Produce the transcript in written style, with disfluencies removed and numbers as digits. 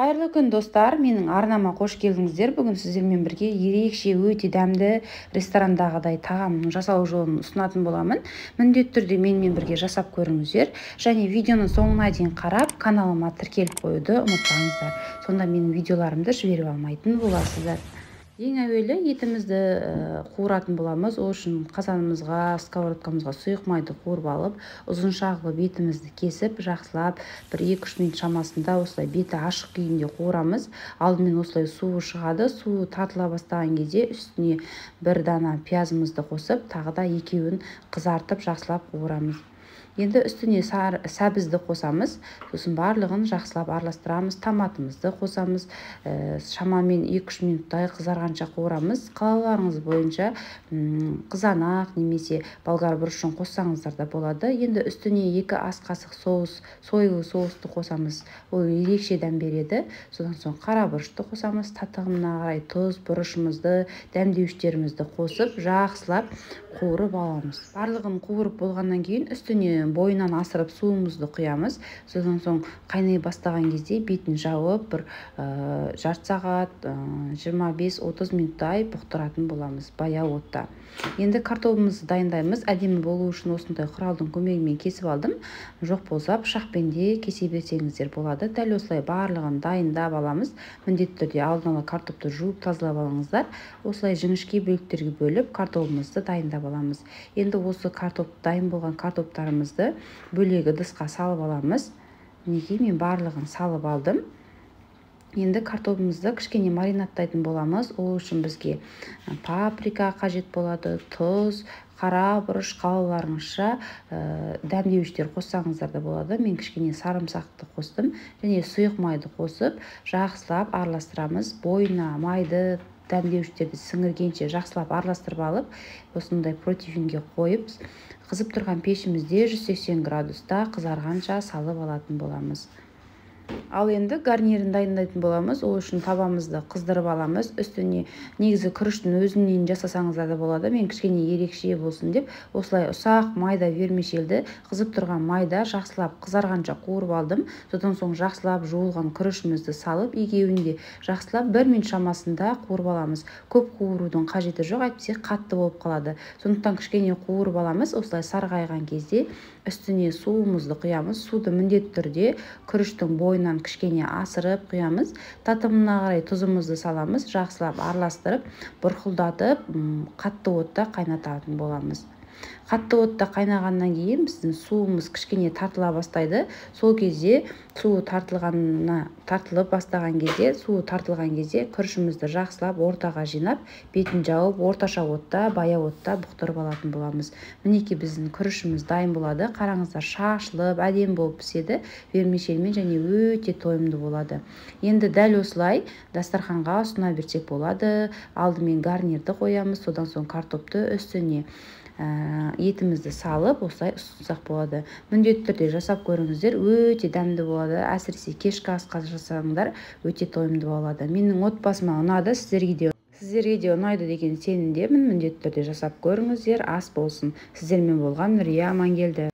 Қайырлы күн достар, менің арнама қош келдіңіздер. Бүгін сіздермен бірге ерекше өте дәмді ресторандағыдай тағамның жасалу жолын ұсынатын боламын. Міндетті түрде менімен бірге жасап көріңіздер. Және видеоның соңына дейін қарап, каналыма тіркеліп қоюды ұмытпаңыздар. Сонда менің видеоларымды жіберіп алмайтын боласыздар. Ең әуелі етімізді қуыратын боламыз. Ол үшін қазанымызға, сковородкамызға сұйық майды қуырып алып, ұзынша қылып етімізді кесіп, жақсылап 1-2-3 минут шамасында осылай беті ашық күйінде қуырамыз. Алдымен осылай суы шығады. Суы тартыла бастаған кезде үстіне 1 дана пиязымызды қосып, тағы да екеуін қызартып жақсылап қуырамыз. Енді үстіне сәбізді қосамыз, сосын барлығын жақсылап араластырамыз, томатымызды қосамыз, шамамен 2-3 минуттай қызарғанша қуырамыз. Қалауларыңыз бойынша қызанақ немесе болгар бұрышын қоссаңыздар да болады. Енді үстіне 2 ас қасық сойлы соусты қосамыз, ол ерекше дәм береді. Содан соң қара бұрышты қосамыз, татығына қарай тұз, бұрышымызды, дәмдеуіштерімізді қосып, жақсылап қуырып аламыз. Барлығын қуырып болғаннан кейін үстіне бойынан асырып суымызды құямыз. Содан соң қайнай бастаған кезде бетін жауып, бір жарты сағат 25-30 минуттай бұқтыратын боламыз баяу отта. Енді картопымызды дайындаймыз. Әдемі болу үшін осындай құралдың көмегімен кесіп алдым. Жоқ болса пышақпен де кесе берсеңіздер болады. Дәл осылай барлығын дайындап аламыз. Міндетті түрде алдын ала картопты жуып тазалап алыңыздар. Осылай жіңішке бөліктерге бөліп картопымызды дайындап аламыз. Енді осы дайын болған картоптарымызды бөлек ыдысқа салып аламыз. Неге мен барлығын салып алдым. Енді картопымызды кішкене маринадтайтын боламыз. Ол үшін бізге паприка қажет болады, тұз, қара бұрыш, қалауларыңызша дәмдеуіштер қоссаңыздар да болады. Мен кішкене сарымсақты қостым және сұйық майды қосып, жақсылап араластырамыз. Бойына майды, дәмдеуіштерді сіңіргенше жақсылап араластырып алып, осындай противеньге қойып, қызып тұрған пешімізде 180 градуста қызарғанша салып алатын боламыз. Ал енді гарнирін дайындайтын боламыз. Ол үшін табамызды қыздырып аламыз. Үстіне негізі күріштің өзінен жасасаңыздар да болады. Мен кішкене ерекше болсын деп, осылай ұсақ майда вермишельді қызып тұрған майда жақсылап қызарғанша қуырып алдым. Содан соң жақсылап жуылған күрішімізді салып, екеуінде жақсылап 1 минут шамасында қуырып аламыз. Көп қуырудың қажеті жоқ, әйтпесе қатты болып қалады. Сондықтан кішкене қуырып аламыз. Осылай сарғайған кезде үстіне суымызды құямыз. Суды міндетті түрде күріштің бойынан кішкене асырып құямыз. Татымына қарай тұзымызды саламыз. Жақсылап араластырып, бұрқылдатып, қатты отта қайнататын боламыз. Қатты отта қайнағаннан кейін біздің суымыз кішкене тартыла бастайды. Сол кезде суы тартылып бастаған кезде күрішімізді жақсылап ортаға жинап, бетін жауып, орташа отта, баяу отта бұқтырып алатын боламыз. Мінекей біздің күрішіміз дайын болады. Қараңыздар, шашылып, әдемі болып піседі. Вермишельмен және өте тойымды болады. Енді дәл осылай дастарханға ұсына берсек болады. Алдымен гарнирді қоямыз, содан соң картопты үстіне етімізді салып, осылай ұсынсақ болады. Міндетті түрде жасап көріңіздер, өте дәмді болады. Әсіресе кешкі асқа жасаңдар, өте тойымды болады. Менің отбасыма ұнады, сіздерге де ұнайды деген сенімдемін. Міндетті түрде жасап көріңіздер, ас болсын. Сіздермен болған Нұрия Амангелді.